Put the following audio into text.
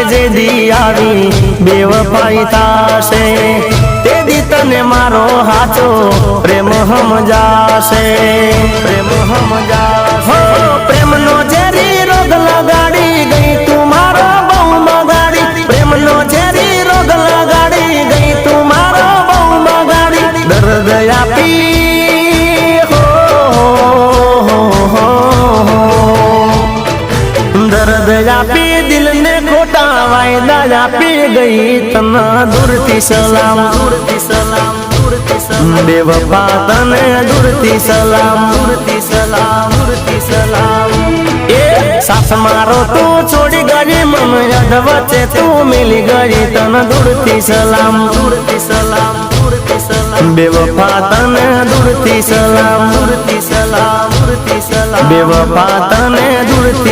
જે દી આવી બેવફાઈ થાશે તે દી તને મારો હાચો પ્રેમ સમજાશે પ્રેમ સમજાશે પ્રેમનો ઝેરી રોગ લગાડી ગઈ તું મારો બહુ બગાડી પ્રેમનો ઝેરી રોગ લગાડી ગઈ તું મારો બહુ બગાડી દર્દ આપી દર્દ આપી દિલ ને ખોટા વાયદા આપી ગઈ તને દૂરથી સલામ દૂરથી સલામ દૂરથી સલામ બેવફા તને દૂરથી સલામ દૂરથી સલામ દૂરથી સલામ એ સાથ મારો તું છોડી ગઈ મન યાદ વચ્ચે તું મિલી ગઈ તને દૂરથી સલામ દૂરથી સલામ દૂરથી સલામ બેવફા તને દૂરથી સલામ દૂરથી સલામ દૂરથી સલામ બેવફા તને દૂરથી